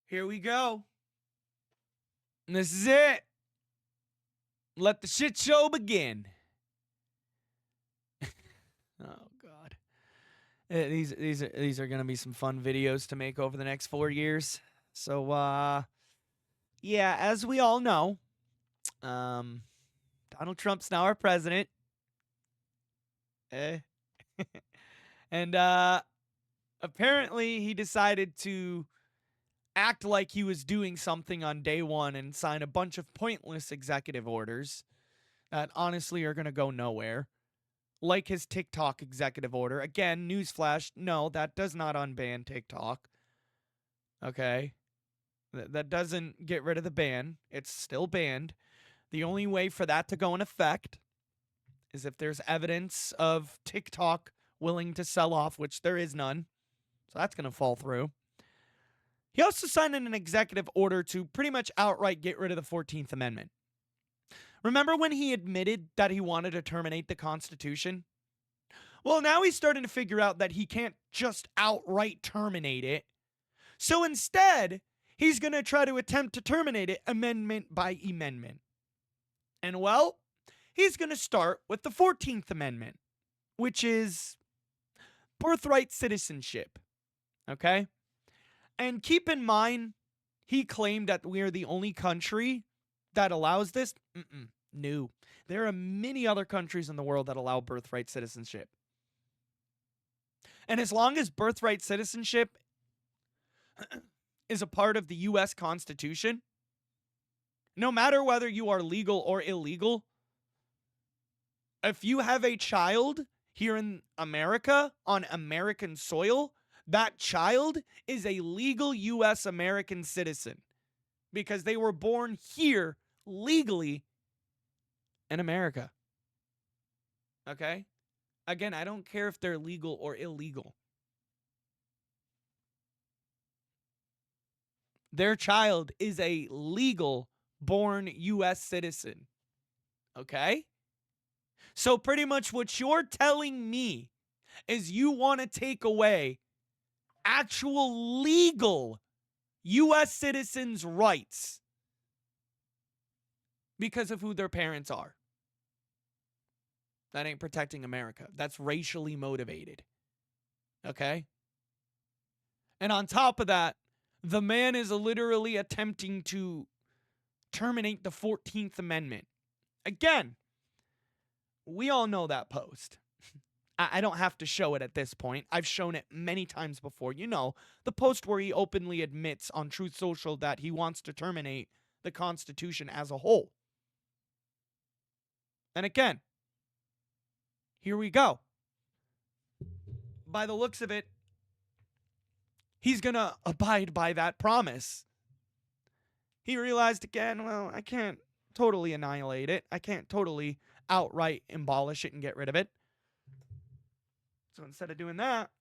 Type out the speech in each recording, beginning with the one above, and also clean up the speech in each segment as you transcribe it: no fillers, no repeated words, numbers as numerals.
Here we go. And this is it. Let the shit show begin. Oh God. These are gonna be some fun videos to make over the next 4 years. So yeah, as we all know, Donald Trump's now our president. And apparently he decided to act like he was doing something on day one and sign a bunch of pointless executive orders that honestly are going to go nowhere. Like his TikTok executive order. Again, newsflash, no, that does not unban TikTok. Okay? That doesn't get rid of the ban. It's still banned. The only way for that to go in effect is if there's evidence of TikTok willing to sell off, which there is none. So that's going to fall through. He also signed an executive order to pretty much outright get rid of the 14th Amendment. Remember when he admitted that he wanted to terminate the Constitution? Well, now he's starting to figure out that he can't just outright terminate it. So instead, he's going to try to attempt to terminate it amendment by amendment. And well, he's going to start with the 14th Amendment, which is birthright citizenship. Okay? And keep in mind, he claimed that we are the only country that allows this. No. There are many other countries in the world that allow birthright citizenship. And as long as birthright citizenship is a part of the U.S. Constitution, no matter whether you are legal or illegal, if you have a child here in America on American soil, that child is a legal U.S. American citizen because they were born here legally in America. Okay? Again, I don't care if they're legal or illegal. Their child is a legal born U.S. citizen. Okay? So pretty much what you're telling me is you want to take away actual legal U.S. citizens' rights because of who their parents are. That ain't protecting America. That's racially motivated. Okay? And on top of that, the man is literally attempting to terminate the 14th Amendment. Again, we all know that post. I don't have to show it at this point. I've shown it many times before. You know, the post where he openly admits on Truth Social that he wants to terminate the Constitution as a whole. And again, here we go. By the looks of it, he's going to abide by that promise. He realized again, well, I can't totally annihilate it. I can't totally outright abolish it and get rid of it. So instead of doing that,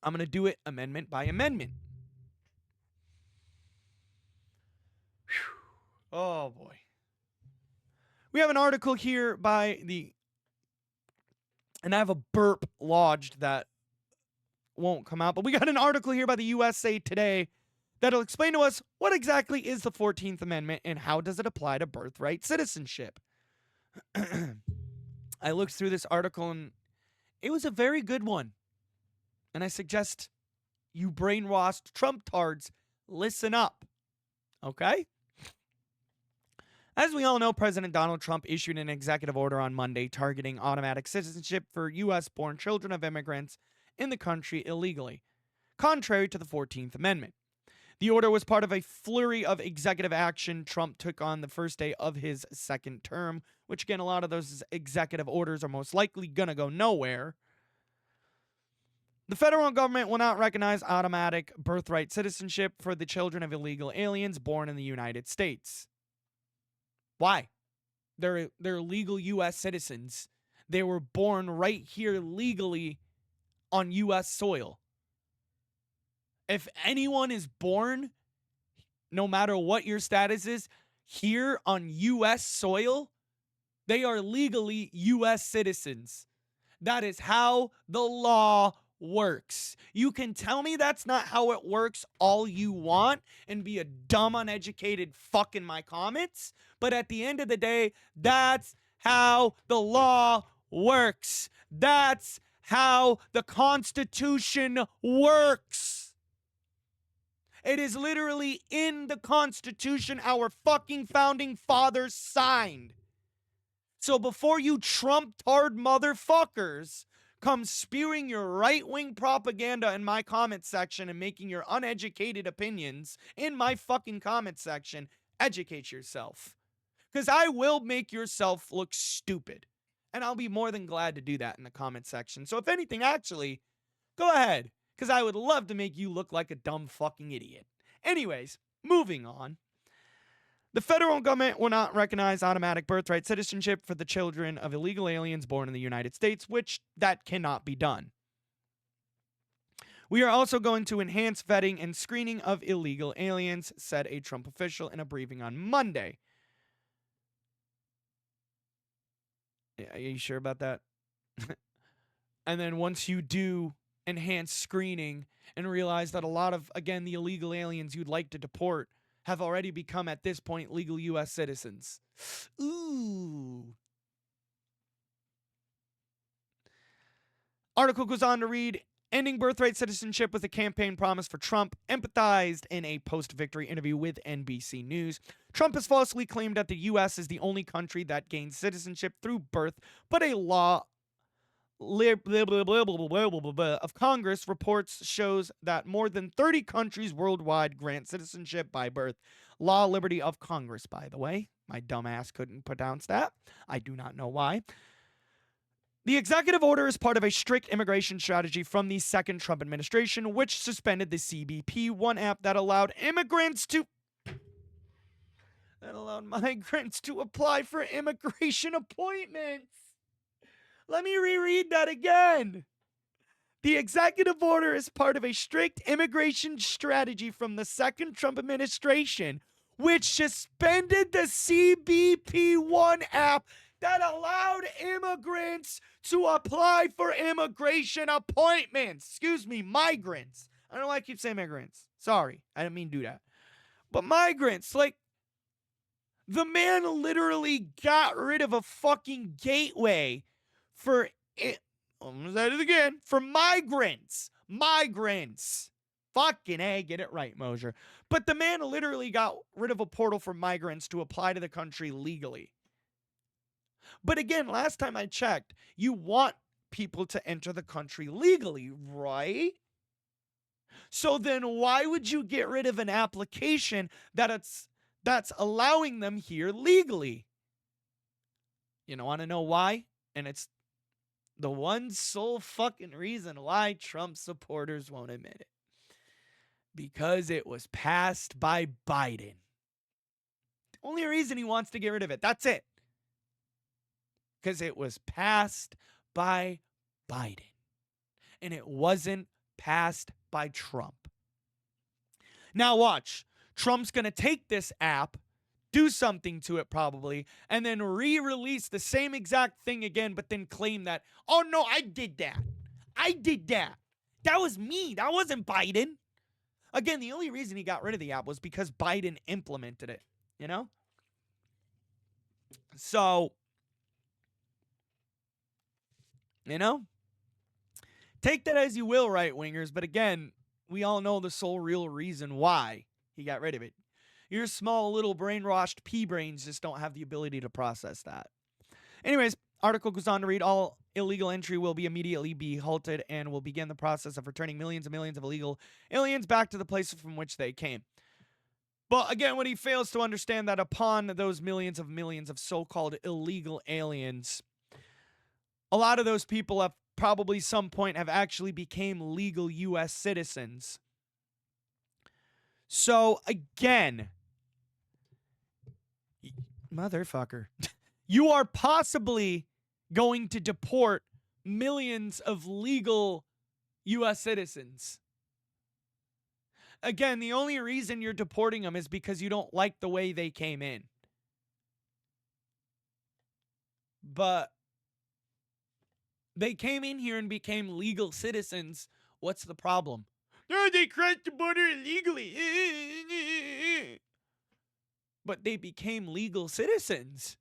I'm going to do it amendment by amendment. Whew. Oh, boy. We have an article here by and I have a burp lodged that won't come out, but we got an article here by the USA Today that'll explain to us what exactly is the 14th Amendment and how does it apply to birthright citizenship. I looked through this article and it was a very good one. And I suggest you brainwashed Trump tards listen up. Okay? As we all know, President Donald Trump issued an executive order on Monday targeting automatic citizenship for U.S.-born children of immigrants in the country illegally, contrary to the 14th Amendment. The order was part of a flurry of executive action Trump took on the first day of his second term, which again, a lot of those executive orders are most likely going to go nowhere. The federal government will not recognize automatic birthright citizenship for the children of illegal aliens born in the United States. Why? They're legal U.S. citizens. They were born right here legally on U.S. soil. If anyone is born, no matter what your status is, here on U.S. soil, they are legally U.S. citizens. That is how the law works. You can tell me that's not how it works all you want and be a dumb, uneducated fuck in my comments, but at the end of the day, that's how the law works. That's how the Constitution works. It is literally in the Constitution our fucking founding fathers signed. So before you Trump-tard motherfuckers come spewing your right-wing propaganda in my comment section and making your uneducated opinions in my fucking comment section, educate yourself. Because I will make yourself look stupid. And I'll be more than glad to do that in the comment section. So if anything, actually, go ahead. Because I would love to make you look like a dumb fucking idiot. Anyways, moving on. The federal government will not recognize automatic birthright citizenship for the children of illegal aliens born in the United States, which that cannot be done. We are also going to enhance vetting and screening of illegal aliens, said a Trump official in a briefing on Monday. Are you sure about that? And then once you do enhanced screening and realize that a lot of, again, the illegal aliens you'd like to deport have already become, at this point, legal U.S. citizens. Ooh. Article goes on to read, ending birthright citizenship was a campaign promise for Trump, empathized in a post-victory interview with NBC News. Trump has falsely claimed that the U.S. is the only country that gains citizenship through birth, but a law of Congress reports shows that more than 30 countries worldwide grant citizenship by birth. Law liberty of Congress, by the way. My dumbass couldn't pronounce that. I do not know why. The executive order is part of a strict immigration strategy from the second Trump administration, which suspended the CBP-1 app that allowed migrants to apply for immigration appointments. Let me reread that again. The executive order is part of a strict immigration strategy from the second Trump administration, which suspended the CBP-1 app that allowed immigrants to apply for immigration appointments. Excuse me, migrants. I don't know why I keep saying immigrants. Sorry, I didn't mean to do that. But migrants, like, the man literally got rid of a fucking gateway for it. I'm say it again. For migrants. Migrants. Fucking A, get it right, Mosier. But the man literally got rid of a portal for migrants to apply to the country legally. But again, last time I checked, you want people to enter the country legally, right? So then why would you get rid of an application that's allowing them here legally? You want to know why? And it's the one sole fucking reason why Trump supporters won't admit it. Because it was passed by Biden. The only reason he wants to get rid of it. That's it. Because it was passed by Biden. And it wasn't passed by Trump. Now watch. Trump's going to take this app, do something to it probably, and then re-release the same exact thing again, but then claim that, oh no, I did that. I did that. That was me. That wasn't Biden. Again, the only reason he got rid of the app was because Biden implemented it, So, take that as you will, right-wingers, but again, we all know the sole real reason why he got rid of it. Your small little brainwashed pea brains just don't have the ability to process that. Anyways, article goes on to read, all illegal entry will immediately be halted and will begin the process of returning millions and millions of illegal aliens back to the places from which they came. But again, what he fails to understand that upon those millions of so-called illegal aliens, a lot of those people at probably some point have actually became legal U.S. citizens. So again, motherfucker, you are possibly going to deport millions of legal U.S. citizens. Again, the only reason you're deporting them is because you don't like the way they came in. But they came in here and became legal citizens What's the problem? No, they crossed the border illegally. But they became legal citizens.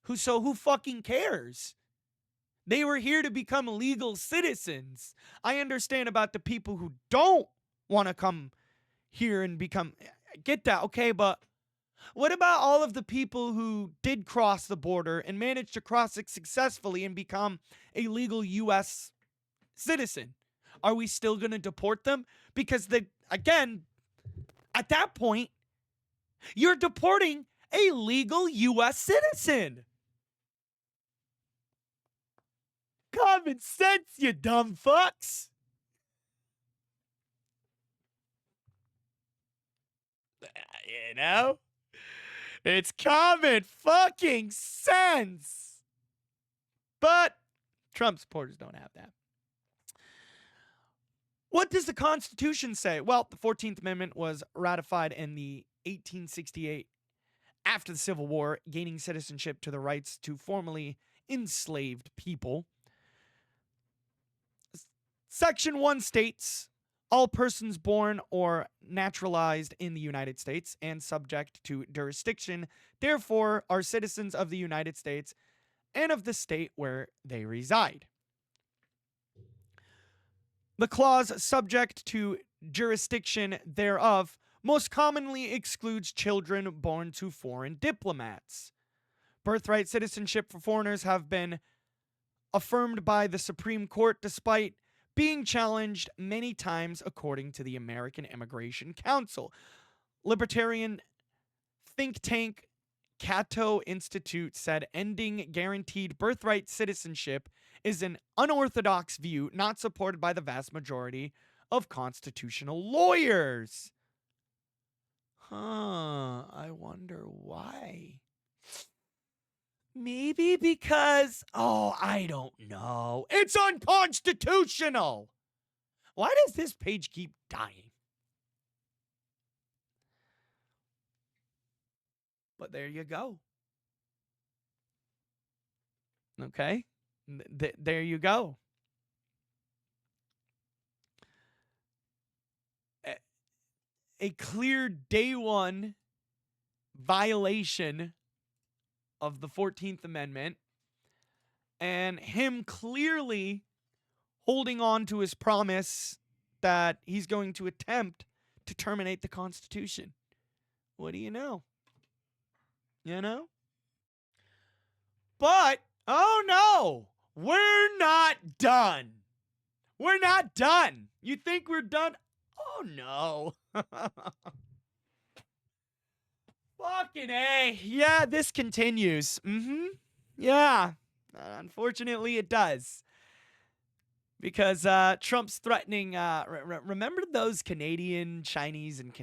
Who fucking cares? They were here to become legal citizens. I understand about the people who don't want to come here and become. Get that, okay, but what about all of the people who did cross the border and managed to cross it successfully and become a legal U.S. citizen? Are we still going to deport them? Because, again, at that point, you're deporting a legal U.S. citizen. Common sense, you dumb fucks. You know? It's common fucking sense. But Trump supporters don't have that. What does the Constitution say? Well, the 14th Amendment was ratified in the 1868 after the Civil War, gaining citizenship to the rights to formerly enslaved people. Section 1 states, all persons born or naturalized in the United States and subject to jurisdiction, therefore, are citizens of the United States and of the state where they reside. The clause subject to jurisdiction thereof most commonly excludes children born to foreign diplomats. Birthright citizenship for foreigners have been affirmed by the Supreme Court despite being challenged many times according to the American Immigration Council. Libertarian think tank Cato Institute said ending guaranteed birthright citizenship is an unorthodox view not supported by the vast majority of constitutional lawyers. I wonder why. Maybe because, I don't know. It's unconstitutional. Why does this page keep dying? But there you go. Okay? There you go. A clear day one violation of the 14th Amendment, and him clearly holding on to his promise that he's going to attempt to terminate the Constitution. What do you know? You know? But, oh no, we're not done. We're not done. You think we're done? Oh no. Fucking A. Yeah, this continues. Yeah. Unfortunately, it does. Because Trump's threatening, remember those Canadian, Chinese, and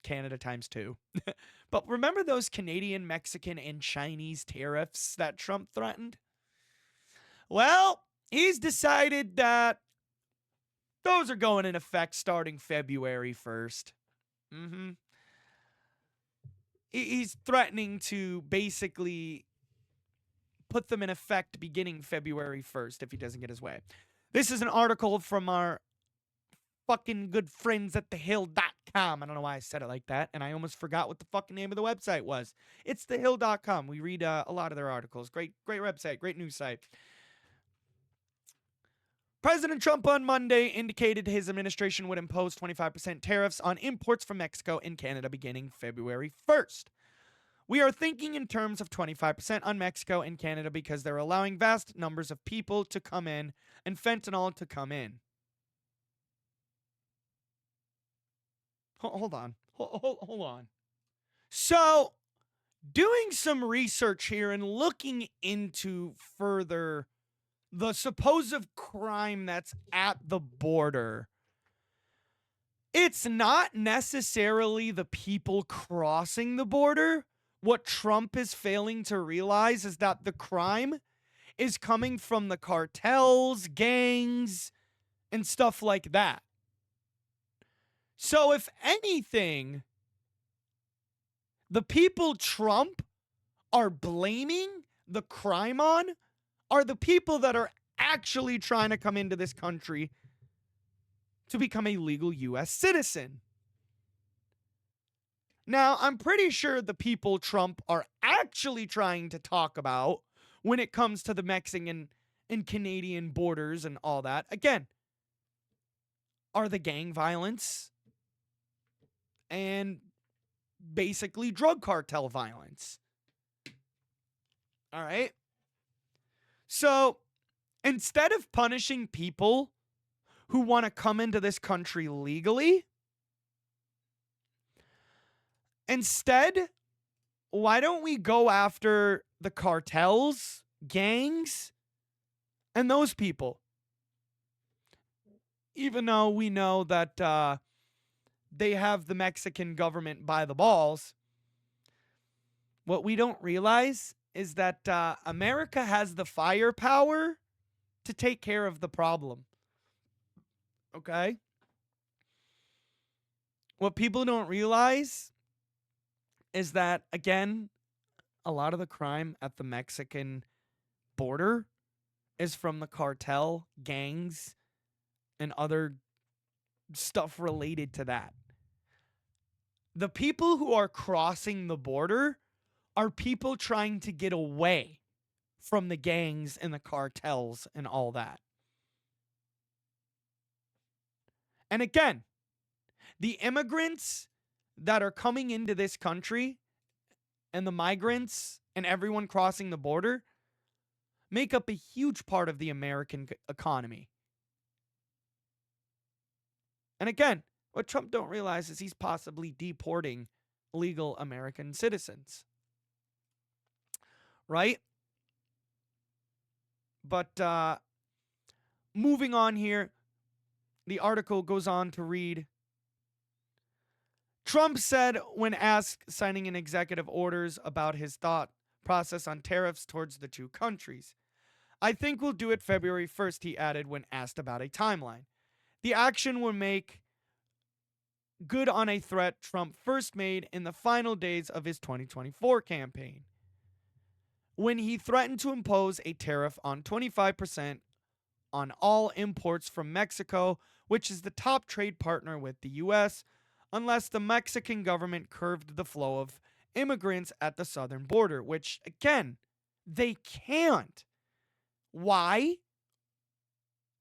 Canada times 2. But remember those Canadian, Mexican, and Chinese tariffs that Trump threatened? Well, he's decided that those are going in effect starting February 1st. He's threatening to basically put them in effect beginning February 1st if he doesn't get his way. This is an article from our fucking good friends at thehill.com. I don't know why I said it like that, and I almost forgot what the fucking name of the website was. It's thehill.com. We read a lot of their articles. Great website, great news site. President Trump on Monday indicated his administration would impose 25% tariffs on imports from Mexico and Canada beginning February 1st. We are thinking in terms of 25% on Mexico and Canada because they're allowing vast numbers of people to come in and fentanyl to come in. Hold on. Hold on. So, doing some research here and looking into further the supposed crime that's at the border, it's not necessarily the people crossing the border. What Trump is failing to realize is that the crime is coming from the cartels, gangs, and stuff like that. So if anything, the people Trump are blaming the crime on are the people that are actually trying to come into this country to become a legal U.S. citizen. Now, I'm pretty sure the people Trump are actually trying to talk about when it comes to the Mexican and Canadian borders and all that, again, are the gang violence and basically drug cartel violence. All right? So, instead of punishing people who want to come into this country legally, instead, why don't we go after the cartels, gangs, and those people? Even though we know that they have the Mexican government by the balls, what we don't realize is that America has the firepower to take care of the problem. Okay? What people don't realize is that, again, a lot of the crime at the Mexican border is from the cartel, gangs, and other stuff related to that. The people who are crossing the border are people trying to get away from the gangs and the cartels and all that. And again, the immigrants that are coming into this country and the migrants and everyone crossing the border make up a huge part of the American economy. And again, what Trump don't realize is he's possibly deporting legal American citizens. Right? But moving on here, the article goes on to read, Trump said when asked signing an executive orders about his thought process on tariffs towards the two countries. I think we'll do it February 1st, he added when asked about a timeline. The action will make good on a threat Trump first made in the final days of his 2024 campaign, when he threatened to impose a tariff on 25% on all imports from Mexico, which is the top trade partner with the U.S., unless the Mexican government curbed the flow of immigrants at the southern border, which, again, they can't. Why?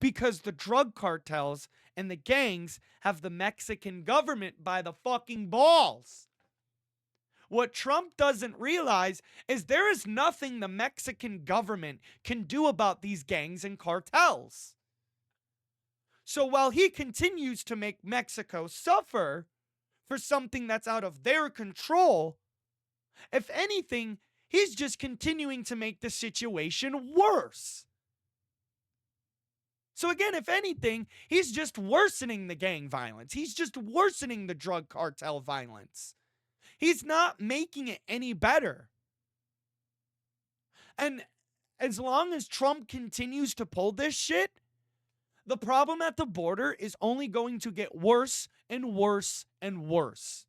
Because the drug cartels and the gangs have the Mexican government by the fucking balls. What Trump doesn't realize is there is nothing the Mexican government can do about these gangs and cartels. So while he continues to make Mexico suffer for something that's out of their control, if anything, he's just continuing to make the situation worse. So again, if anything, he's just worsening the gang violence. He's just worsening the drug cartel violence. He's not making it any better. And as long as Trump continues to pull this shit, the problem at the border is only going to get worse and worse and worse.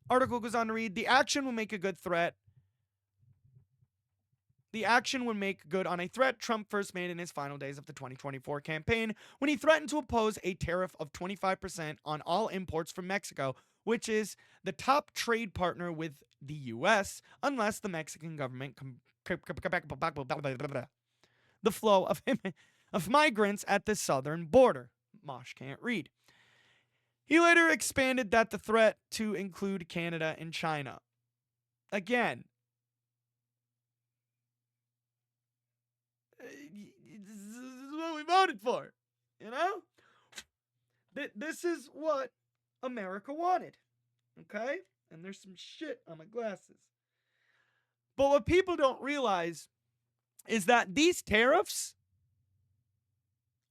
Article goes on to read, the action will make a good threat. The action would make good on a threat Trump first made in his final days of the 2024 campaign when he threatened to impose a tariff of 25% on all imports from Mexico, which is the top trade partner with the U.S., unless the Mexican government the flow of migrants at the southern border. Mosh can't read. He later expanded that the threat to include Canada and China. Again, this is what we voted for, you know? This is what America wanted, okay? And there's some shit on my glasses. But what people don't realize is that these tariffs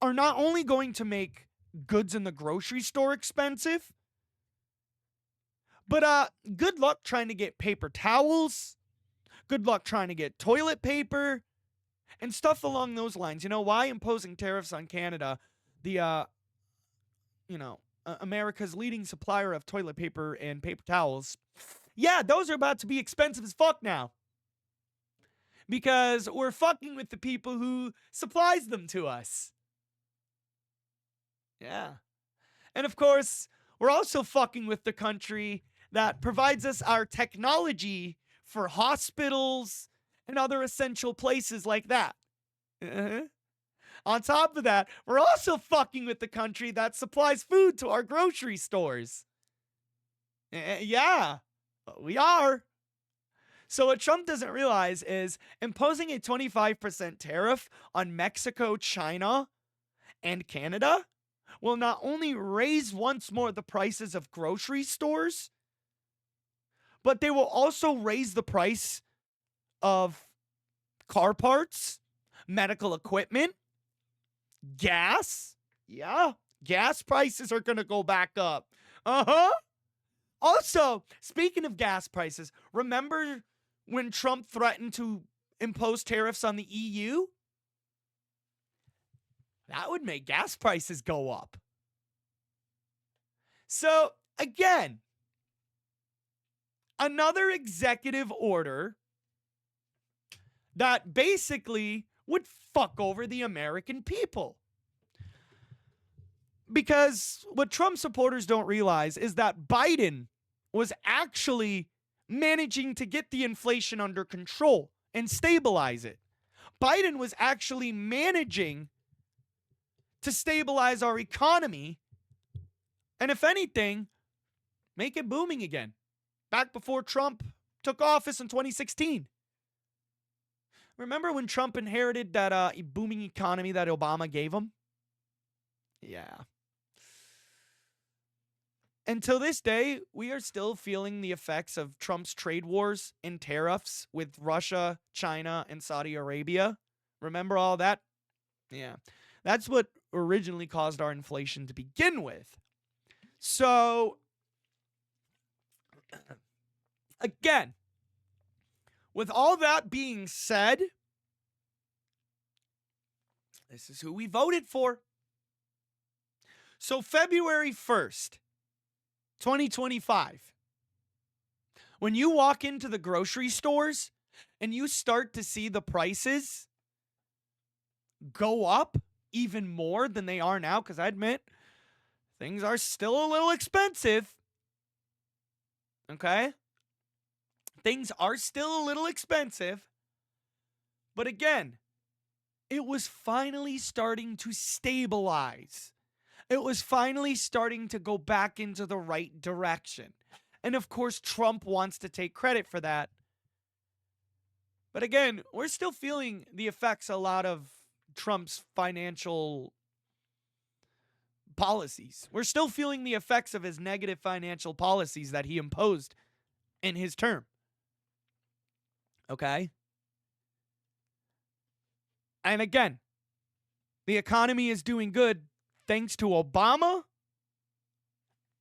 are not only going to make goods in the grocery store expensive, but good luck trying to get paper towels, good luck trying to get toilet paper, and stuff along those lines. You know, why imposing tariffs on Canada, the, America's leading supplier of toilet paper and paper towels? Yeah, those are about to be expensive as fuck now. because we're fucking with the people who supplies them to us. Yeah. And of course, we're also fucking with the country that provides us our technology for hospitals and other essential places like that. Uh-huh. On top of that, we're also fucking with the country that supplies food to our grocery stores. Yeah, we are. So what Trump doesn't realize is imposing a 25% tariff on Mexico, China, and Canada will not only raise once more the prices of grocery stores, but they will also raise the price of car parts, medical equipment, gas. Yeah, gas prices are going to go back up. Uh-huh. Also, speaking of gas prices, remember when Trump threatened to impose tariffs on the EU? That would make gas prices go up. So, again, another executive order that basically would fuck over the American people. Because what Trump supporters don't realize is that Biden was actually managing to get the inflation under control and stabilize it. Biden was actually managing to stabilize our economy and, if anything, make it booming again. Back before Trump took office in 2016. Remember when Trump inherited that booming economy that Obama gave him? Yeah. Until this day, we are still feeling the effects of Trump's trade wars and tariffs with Russia, China, and Saudi Arabia. Remember all that? Yeah. That's what originally caused our inflation to begin with. So, again, with all that being said, this is who we voted for. So, February 1st, 2025, when you walk into the grocery stores and you start to see the prices go up even more than they are now, because I admit things are still a little expensive. Okay? Things are still a little expensive. But again, it was finally starting to stabilize. It was finally starting to go back into the right direction. And of course, Trump wants to take credit for that. But again, we're still feeling the effects a lot of Trump's financial policies. We're still feeling the effects of his negative financial policies that he imposed in his term. Okay? And again, the economy is doing good thanks to Obama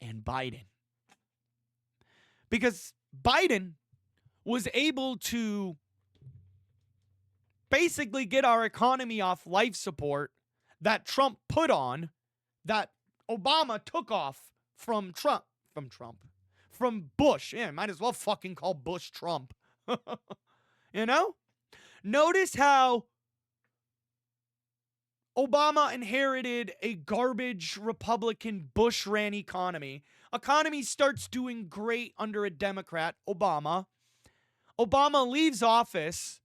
and Biden. Because Biden was able to basically get our economy off life support that Trump put on, that Obama took off from Bush. Yeah, might as well fucking call Bush Trump. You know? Notice how Obama inherited a garbage Republican Bush-ran economy. Economy starts doing great under a Democrat, Obama. Obama leaves office.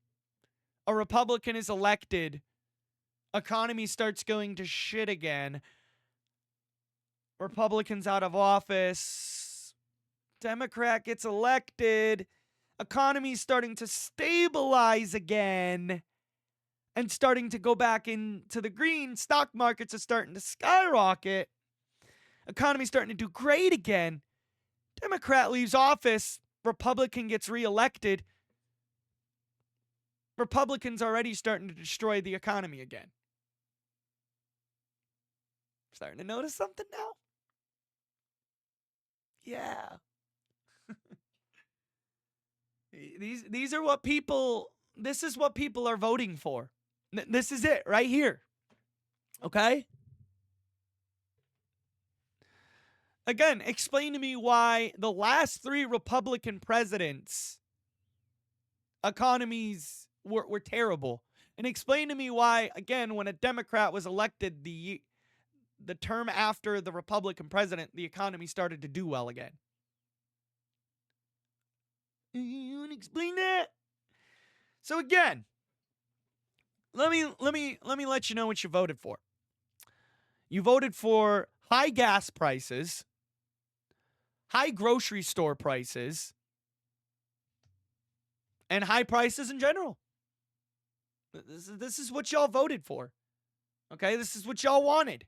A Republican is elected. Economy starts going to shit again. Republicans out of office. Democrat gets elected. Economy's starting to stabilize again and starting to go back into the green. Stock markets are starting to skyrocket. Economy's starting to do great again. Democrat leaves office. Republican gets reelected. Republicans already starting to destroy the economy again. Starting to notice something now? Yeah. These are what people, this is what people are voting for. This is it right here. Okay? Again, explain to me why the last 3 Republican presidents' economies were terrible. And explain to me why, again, when a Democrat was elected the term after the Republican president, the economy started to do well again. You want to explain that? So again, let me let you know what you voted for. You voted for high gas prices, high grocery store prices, and high prices in general. This is what y'all voted for. Okay? This is what y'all wanted.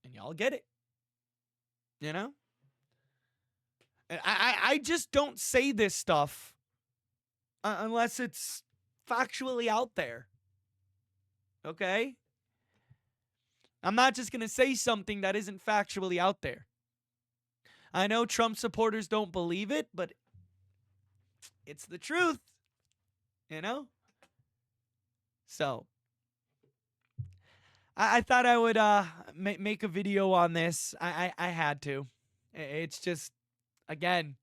And y'all get it. You know? And I just don't say this stuff unless it's factually out there. Okay? I'm not just going to say something that isn't factually out there. I know Trump supporters don't believe it, but it's the truth. You know? So, I thought I would make a video on this. I had to. It's just, again,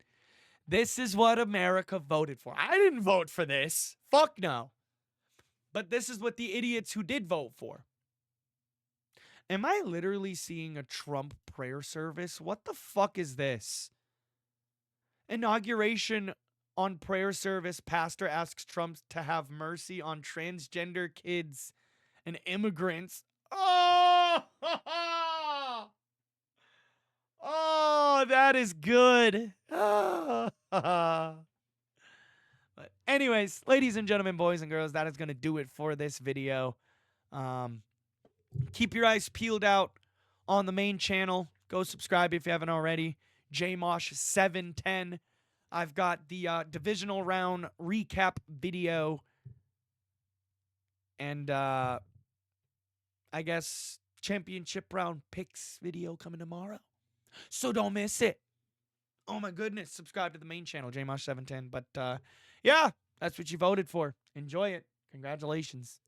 this is what America voted for. I didn't vote for this. Fuck no. But this is what the idiots who did vote for. Am I literally seeing a Trump prayer service? What the fuck is this? Inauguration on prayer service. Pastor asks Trump to have mercy on transgender kids and immigrants. Oh! Oh, that is good. But anyways, ladies and gentlemen, boys and girls, that is going to do it for this video. Keep your eyes peeled out on the main channel. Go subscribe if you haven't already. JMosh710. I've got the divisional round recap video. And I guess championship round picks video coming tomorrow. So don't miss it. Oh my goodness. Subscribe to the main channel, JMosh710. But yeah, that's what you voted for. Enjoy it. Congratulations.